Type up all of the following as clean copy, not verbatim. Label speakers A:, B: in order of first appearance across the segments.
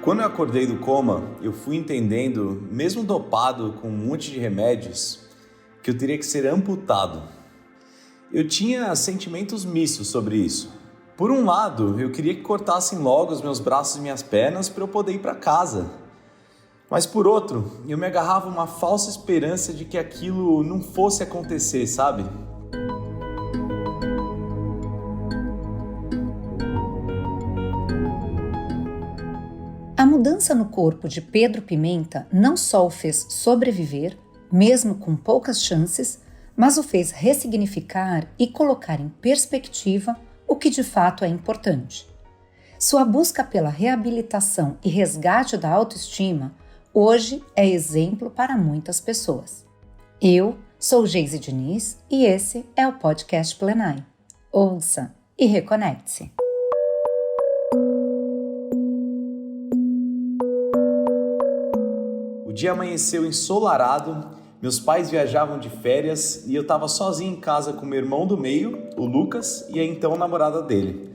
A: Quando eu acordei do coma, eu fui entendendo, mesmo dopado com um monte de remédios, que eu teria que ser amputado. Eu tinha sentimentos mistos sobre isso. Por um lado, eu queria que cortassem logo os meus braços e minhas pernas para eu poder ir para casa. Mas por outro, eu me agarrava a uma falsa esperança de que aquilo não fosse acontecer, sabe?
B: A mudança no corpo de Pedro Pimenta não só o fez sobreviver, mesmo com poucas chances, mas o fez ressignificar e colocar em perspectiva o que de fato é importante. Sua busca pela reabilitação e resgate da autoestima hoje é exemplo para muitas pessoas. Eu sou Geise Diniz e esse é o podcast Plenai. Ouça e reconecte-se.
A: O dia amanheceu ensolarado, meus pais viajavam de férias e eu estava sozinho em casa com meu irmão do meio, o Lucas, e a então namorada dele.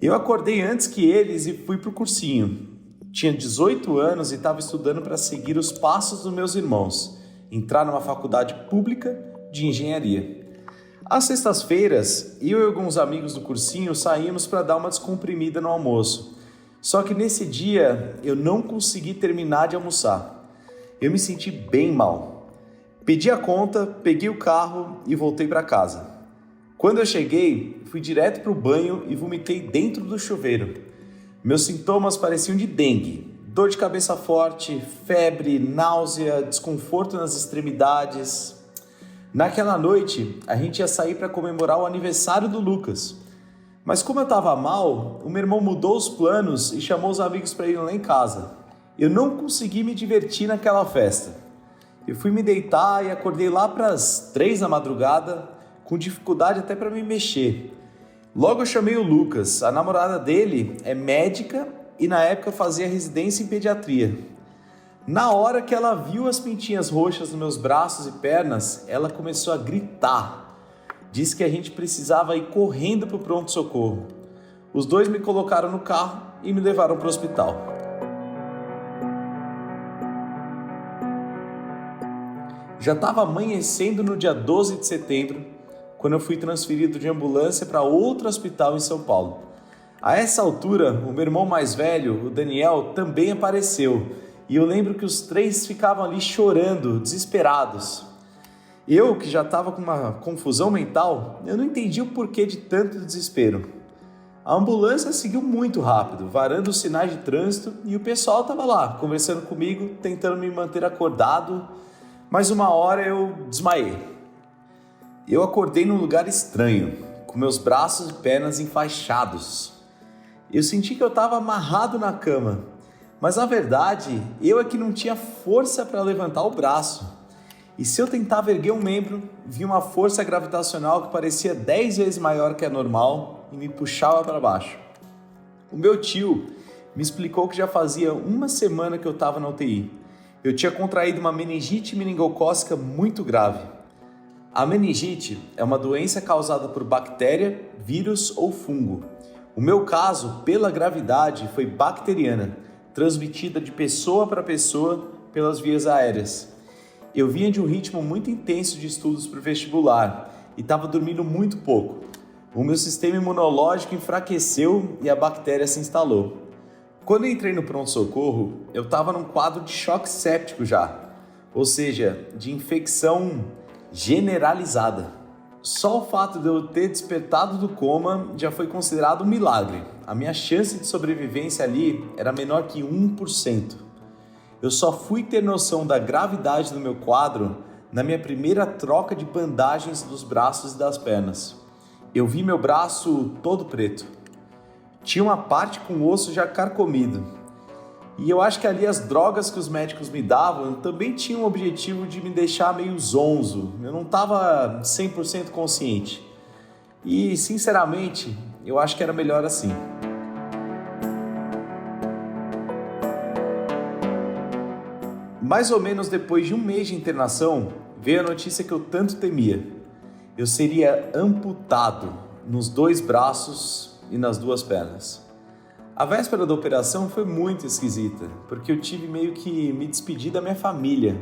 A: Eu acordei antes que eles e fui pro cursinho. Tinha 18 anos e estava estudando para seguir os passos dos meus irmãos, entrar numa faculdade pública de engenharia. Às sextas-feiras, eu e alguns amigos do cursinho saímos para dar uma descomprimida no almoço. Só que nesse dia eu não consegui terminar de almoçar. Eu me senti bem mal. Pedi a conta, peguei o carro e voltei para casa. Quando eu cheguei, fui direto para o banho e vomitei dentro do chuveiro. Meus sintomas pareciam de dengue, dor de cabeça forte, febre, náusea, desconforto nas extremidades. Naquela noite, a gente ia sair para comemorar o aniversário do Lucas. Mas como eu estava mal, o meu irmão mudou os planos e chamou os amigos para irem lá em casa. Eu não consegui me divertir naquela festa. Eu fui me deitar e acordei lá para as 3 da madrugada, com dificuldade até para me mexer. Logo eu chamei o Lucas, a namorada dele é médica e na época fazia residência em pediatria. Na hora que ela viu as pintinhas roxas nos meus braços e pernas, ela começou a gritar. Disse que a gente precisava ir correndo para o pronto-socorro. Os dois me colocaram no carro e me levaram para o hospital. Já estava amanhecendo no dia 12 de setembro, quando eu fui transferido de ambulância para outro hospital em São Paulo. A essa altura, o meu irmão mais velho, o Daniel, também apareceu. E eu lembro que os 3 ficavam ali chorando, desesperados. Eu, que já estava com uma confusão mental, eu não entendi o porquê de tanto desespero. A ambulância seguiu muito rápido, varando os sinais de trânsito, e o pessoal estava lá, conversando comigo, tentando me manter acordado, mas uma hora eu desmaiei. Eu acordei num lugar estranho, com meus braços e pernas enfaixados. Eu senti que eu estava amarrado na cama, mas na verdade eu é que não tinha força para levantar o braço. E se eu tentava erguer um membro, vi uma força gravitacional que parecia 10 vezes maior que a normal e me puxava para baixo. O meu tio me explicou que já fazia uma semana que eu estava na UTI. Eu tinha contraído uma meningite meningocócica muito grave. A meningite é uma doença causada por bactéria, vírus ou fungo. O meu caso, pela gravidade, foi bacteriana, transmitida de pessoa para pessoa pelas vias aéreas. Eu vinha de um ritmo muito intenso de estudos para o vestibular e estava dormindo muito pouco. O meu sistema imunológico enfraqueceu e a bactéria se instalou. Quando eu entrei no pronto-socorro, eu estava num quadro de choque séptico já, ou seja, de infecção generalizada. Só o fato de eu ter despertado do coma já foi considerado um milagre. A minha chance de sobrevivência ali era menor que 1%. Eu só fui ter noção da gravidade do meu quadro na minha primeira troca de bandagens dos braços e das pernas. Eu vi meu braço todo preto. Tinha uma parte com o osso já carcomido. E eu acho que ali as drogas que os médicos me davam também tinham o objetivo de me deixar meio zonzo. Eu não estava 100% consciente. E, sinceramente, eu acho que era melhor assim. Mais ou menos depois de um mês de internação, veio a notícia que eu tanto temia. Eu seria amputado nos 2 braços e nas 2 pernas. A véspera da operação foi muito esquisita, porque eu tive meio que me despedir da minha família.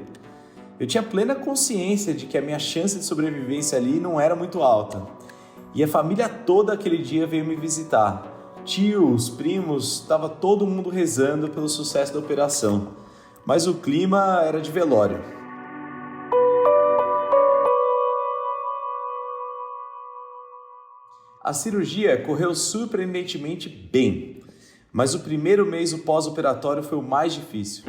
A: Eu tinha plena consciência de que a minha chance de sobrevivência ali não era muito alta. E a família toda aquele dia veio me visitar. Tios, primos, estava todo mundo rezando pelo sucesso da operação. Mas o clima era de velório. A cirurgia correu surpreendentemente bem, mas o primeiro mês do pós-operatório foi o mais difícil.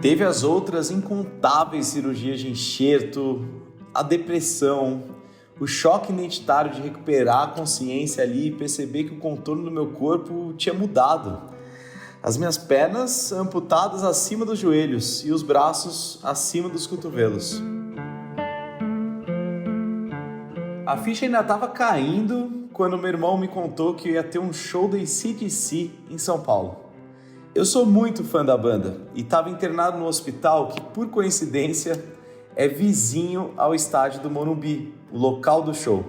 A: Teve as outras incontáveis cirurgias de enxerto, a depressão, o choque identitário de recuperar a consciência ali e perceber que o contorno do meu corpo tinha mudado. As minhas pernas amputadas acima dos joelhos e os braços acima dos cotovelos. A ficha ainda estava caindo quando meu irmão me contou que eu ia ter um show do AC/DC em São Paulo. Eu sou muito fã da banda e estava internado no hospital que, por coincidência, é vizinho ao estádio do Morumbi, o local do show.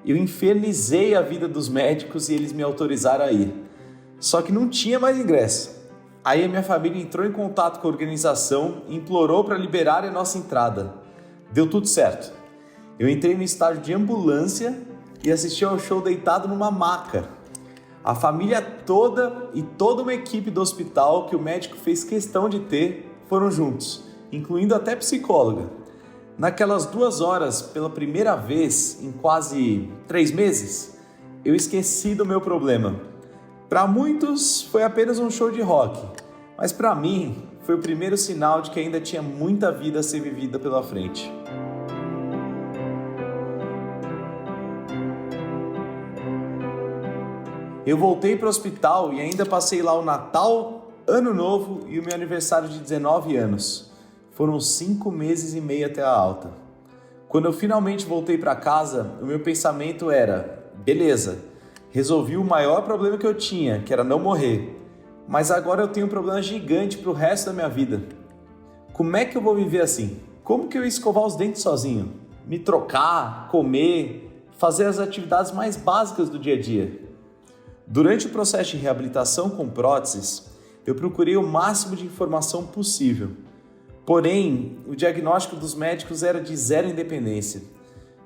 A: Eu infernizei a vida dos médicos e eles me autorizaram a ir. Só que não tinha mais ingresso. Aí a minha família entrou em contato com a organização e implorou para liberarem a nossa entrada. Deu tudo certo. Eu entrei no estádio de ambulância e assisti ao show deitado numa maca. A família toda e toda uma equipe do hospital que o médico fez questão de ter foram juntos, incluindo até psicóloga. Naquelas 2 horas, pela primeira vez em quase 3 meses, eu esqueci do meu problema. Para muitos foi apenas um show de rock, mas para mim foi o primeiro sinal de que ainda tinha muita vida a ser vivida pela frente. Eu voltei para o hospital e ainda passei lá o Natal, Ano Novo e o meu aniversário de 19 anos. Foram 5 meses e meio até a alta. Quando eu finalmente voltei para casa, o meu pensamento era: beleza, resolvi o maior problema que eu tinha, que era não morrer. Mas agora eu tenho um problema gigante para o resto da minha vida. Como é que eu vou viver assim? Como que eu ia escovar os dentes sozinho? Me trocar, comer, fazer as atividades mais básicas do dia a dia? Durante o processo de reabilitação com próteses, eu procurei o máximo de informação possível. Porém, o diagnóstico dos médicos era de zero independência.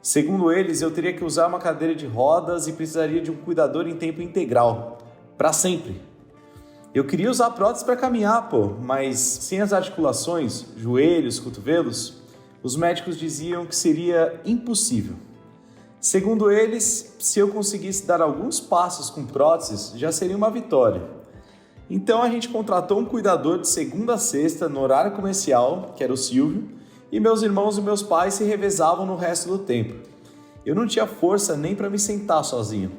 A: Segundo eles, eu teria que usar uma cadeira de rodas e precisaria de um cuidador em tempo integral, para sempre. Eu queria usar prótese para caminhar, mas sem as articulações, joelhos, cotovelos, os médicos diziam que seria impossível. Segundo eles, se eu conseguisse dar alguns passos com próteses, já seria uma vitória. Então a gente contratou um cuidador de segunda a sexta no horário comercial, que era o Silvio, e meus irmãos e meus pais se revezavam no resto do tempo. Eu não tinha força nem para me sentar sozinho.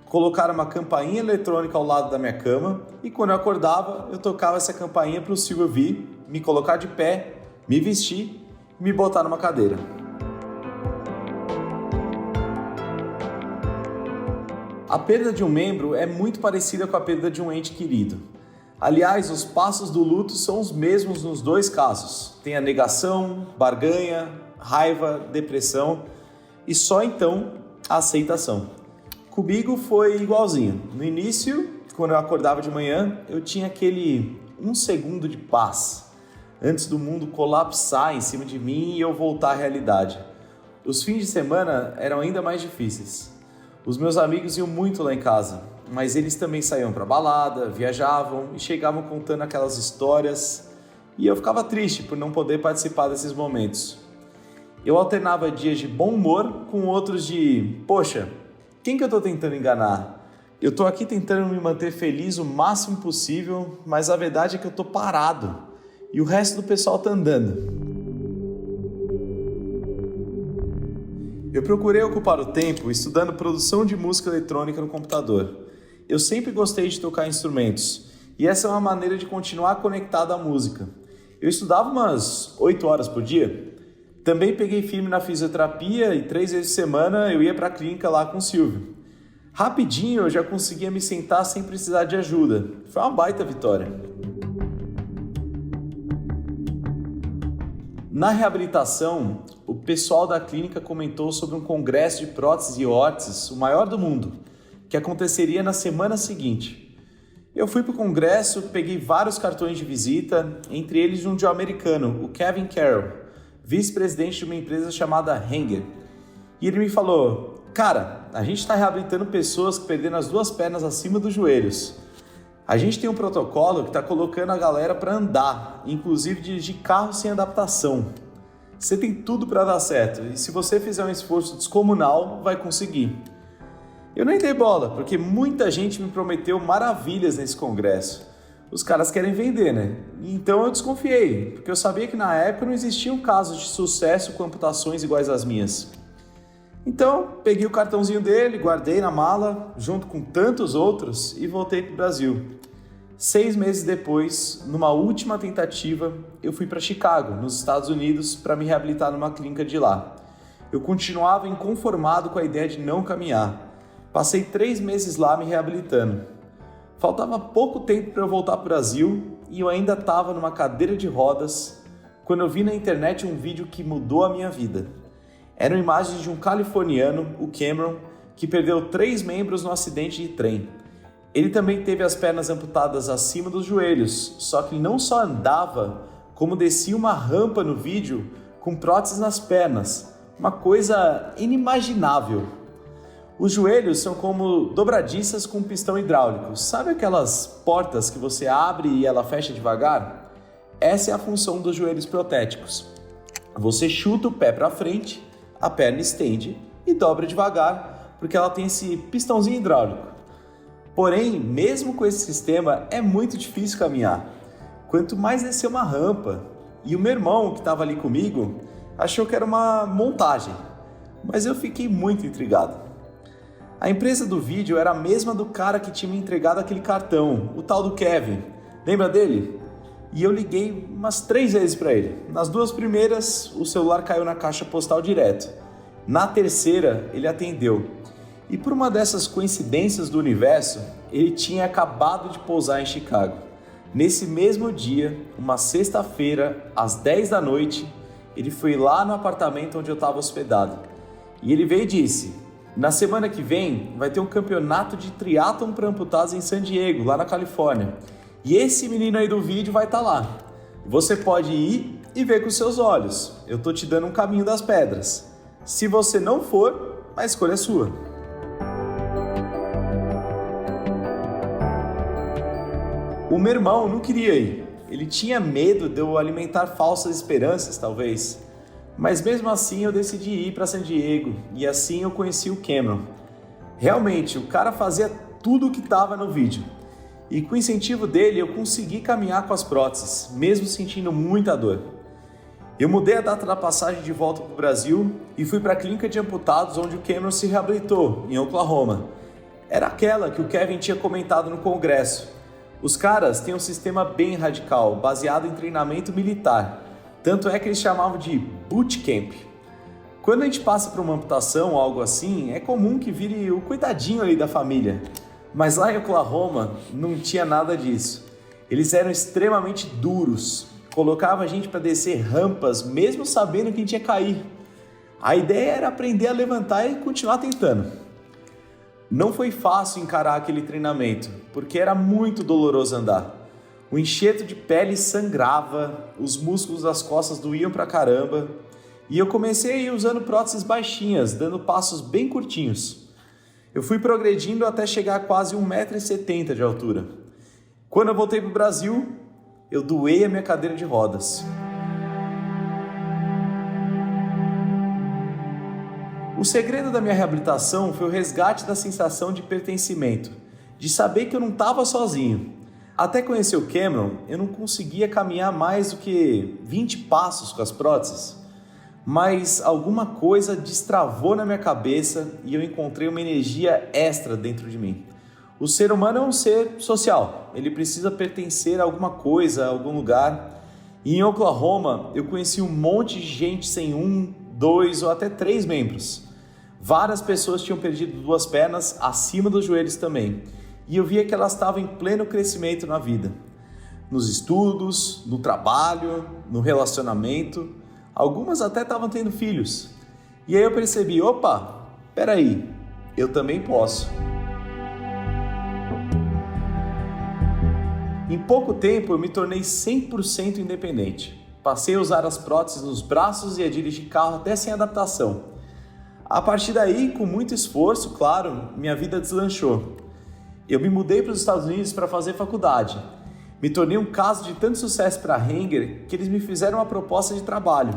A: Colocaram uma campainha eletrônica ao lado da minha cama e quando eu acordava, eu tocava essa campainha para o Silvio vir, me colocar de pé, me vestir e me botar numa cadeira. A perda de um membro é muito parecida com a perda de um ente querido. Aliás, os passos do luto são os mesmos nos 2 casos. Tem a negação, barganha, raiva, depressão e só então a aceitação. Comigo foi igualzinho. No início, quando eu acordava de manhã, eu tinha aquele 1 segundo de paz, antes do mundo colapsar em cima de mim e eu voltar à realidade. Os fins de semana eram ainda mais difíceis. Os meus amigos iam muito lá em casa, mas eles também saíam para balada, viajavam e chegavam contando aquelas histórias e eu ficava triste por não poder participar desses momentos. Eu alternava dias de bom humor com outros de, poxa, quem que eu estou tentando enganar? Eu estou aqui tentando me manter feliz o máximo possível, mas a verdade é que eu estou parado e o resto do pessoal está andando. Eu procurei ocupar o tempo estudando produção de música eletrônica no computador. Eu sempre gostei de tocar instrumentos, e essa é uma maneira de continuar conectado à música. Eu estudava umas 8 horas por dia. Também peguei firme na fisioterapia e 3 vezes por semana eu ia para a clínica lá com o Silvio. Rapidinho eu já conseguia me sentar sem precisar de ajuda. Foi uma baita vitória. Na reabilitação, o pessoal da clínica comentou sobre um congresso de próteses e órteses, o maior do mundo, que aconteceria na semana seguinte. Eu fui para o congresso, peguei vários cartões de visita, entre eles um de um americano, o Kevin Carroll, vice-presidente de uma empresa chamada Hanger. E ele me falou: cara, a gente está reabilitando pessoas que perderam as 2 pernas acima dos joelhos. A gente tem um protocolo que está colocando a galera para andar, inclusive dirigir carro sem adaptação. Você tem tudo para dar certo e se você fizer um esforço descomunal, vai conseguir. Eu nem dei bola, porque muita gente me prometeu maravilhas nesse congresso. Os caras querem vender, né? Então eu desconfiei, porque eu sabia que na época não existiam casos de sucesso com amputações iguais às minhas. Então, peguei o cartãozinho dele, guardei na mala, junto com tantos outros, e voltei para o Brasil. 6 meses depois, numa última tentativa, eu fui para Chicago, nos Estados Unidos, para me reabilitar numa clínica de lá. Eu continuava inconformado com a ideia de não caminhar. Passei 3 meses lá me reabilitando. Faltava pouco tempo para eu voltar para o Brasil e eu ainda estava numa cadeira de rodas quando eu vi na internet um vídeo que mudou a minha vida. Eram imagens de um californiano, o Cameron, que perdeu 3 membros no acidente de trem. Ele também teve as pernas amputadas acima dos joelhos, só que ele não só andava, como descia uma rampa no vídeo com próteses nas pernas, uma coisa inimaginável. Os joelhos são como dobradiças com pistão hidráulico. Sabe aquelas portas que você abre e ela fecha devagar? Essa é a função dos joelhos protéticos. Você chuta o pé para frente, a perna estende e dobra devagar, porque ela tem esse pistãozinho hidráulico. Porém, mesmo com esse sistema, é muito difícil caminhar. Quanto mais descer uma rampa. E o meu irmão, que estava ali comigo, achou que era uma montagem. Mas eu fiquei muito intrigado. A empresa do vídeo era a mesma do cara que tinha me entregado aquele cartão, o tal do Kevin. Lembra dele? E eu liguei umas 3 vezes para ele. Nas 2 primeiras, o celular caiu na caixa postal direto. Na terceira, ele atendeu. E por uma dessas coincidências do universo, ele tinha acabado de pousar em Chicago. Nesse mesmo dia, uma sexta-feira, às 10 da noite, ele foi lá no apartamento onde eu estava hospedado. E ele veio e disse: na semana que vem vai ter um campeonato de triatlon para amputados em San Diego, lá na Califórnia. E esse menino aí do vídeo vai estar lá. Você pode ir e ver com seus olhos. Eu tô te dando um caminho das pedras. Se você não for, a escolha é sua. O meu irmão não queria ir. Ele tinha medo de eu alimentar falsas esperanças, talvez. Mas mesmo assim eu decidi ir para San Diego e assim eu conheci o Cameron. Realmente, o cara fazia tudo o que estava no vídeo. E com o incentivo dele eu consegui caminhar com as próteses, mesmo sentindo muita dor. Eu mudei a data da passagem de volta para o Brasil e fui para a clínica de amputados onde o Cameron se reabilitou, em Oklahoma. Era aquela que o Kevin tinha comentado no congresso. Os caras têm um sistema bem radical, baseado em treinamento militar. Tanto é que eles chamavam de bootcamp. Quando a gente passa por uma amputação ou algo assim, é comum que vire o coitadinho ali da família. Mas lá em Oklahoma não tinha nada disso. Eles eram extremamente duros. Colocavam a gente para descer rampas, mesmo sabendo que a gente ia cair. A ideia era aprender a levantar e continuar tentando. Não foi fácil encarar aquele treinamento, porque era muito doloroso andar. O enxerto de pele sangrava, os músculos das costas doíam pra caramba, e eu comecei a ir usando próteses baixinhas, dando passos bem curtinhos. Eu fui progredindo até chegar a quase 1,70 m de altura. Quando eu voltei pro Brasil, eu doei a minha cadeira de rodas. O segredo da minha reabilitação foi o resgate da sensação de pertencimento, de saber que eu não estava sozinho. Até conhecer o Cameron, eu não conseguia caminhar mais do que 20 passos com as próteses, mas alguma coisa destravou na minha cabeça e eu encontrei uma energia extra dentro de mim. O ser humano é um ser social, ele precisa pertencer a alguma coisa, a algum lugar. E em Oklahoma, eu conheci um monte de gente sem 1, 2 ou até 3 membros. Várias pessoas tinham perdido 2 pernas acima dos joelhos também. E eu via que elas estavam em pleno crescimento na vida. Nos estudos, no trabalho, no relacionamento. Algumas até estavam tendo filhos. E aí eu percebi, opa, peraí, eu também posso. Em pouco tempo eu me tornei 100% independente. Passei a usar as próteses nos braços e a dirigir carro até sem adaptação. A partir daí, com muito esforço, claro, minha vida deslanchou. Eu me mudei para os Estados Unidos para fazer faculdade. Me tornei um caso de tanto sucesso para a Hanger que eles me fizeram uma proposta de trabalho.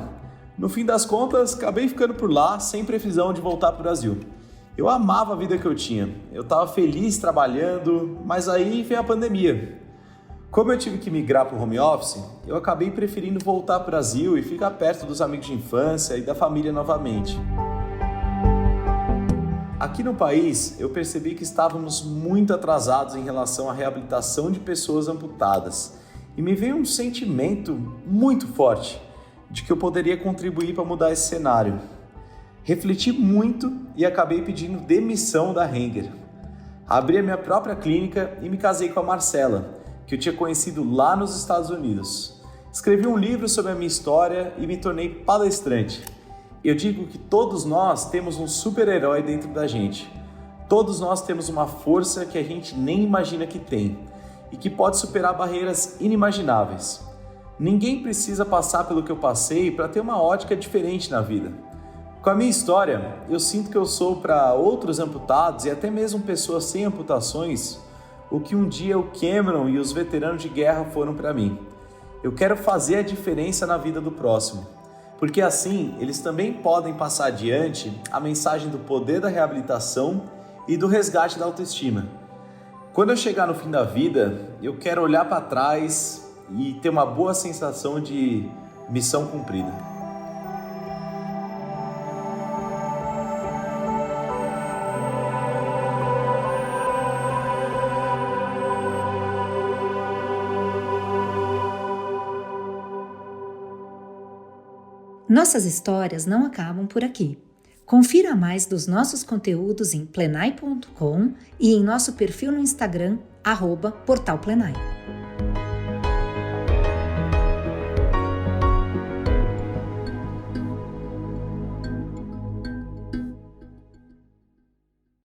A: No fim das contas, acabei ficando por lá sem previsão de voltar para o Brasil. Eu amava a vida que eu tinha. Eu estava feliz trabalhando, mas aí veio a pandemia. Como eu tive que migrar para o home office, eu acabei preferindo voltar para o Brasil e ficar perto dos amigos de infância e da família novamente. Aqui no país, eu percebi que estávamos muito atrasados em relação à reabilitação de pessoas amputadas e me veio um sentimento muito forte de que eu poderia contribuir para mudar esse cenário. Refleti muito e acabei pedindo demissão da Hanger. Abri a minha própria clínica e me casei com a Marcela, que eu tinha conhecido lá nos Estados Unidos. Escrevi um livro sobre a minha história e me tornei palestrante. Eu digo que todos nós temos um super-herói dentro da gente. Todos nós temos uma força que a gente nem imagina que tem e que pode superar barreiras inimagináveis. Ninguém precisa passar pelo que eu passei para ter uma ótica diferente na vida. Com a minha história, eu sinto que eu sou para outros amputados e até mesmo pessoas sem amputações o que um dia o Cameron e os veteranos de guerra foram para mim. Eu quero fazer a diferença na vida do próximo. Porque assim, eles também podem passar adiante a mensagem do poder da reabilitação e do resgate da autoestima. Quando eu chegar no fim da vida, eu quero olhar para trás e ter uma boa sensação de missão cumprida.
B: Nossas histórias não acabam por aqui. Confira mais dos nossos conteúdos em plenai.com e em nosso perfil no Instagram, @portalplenai.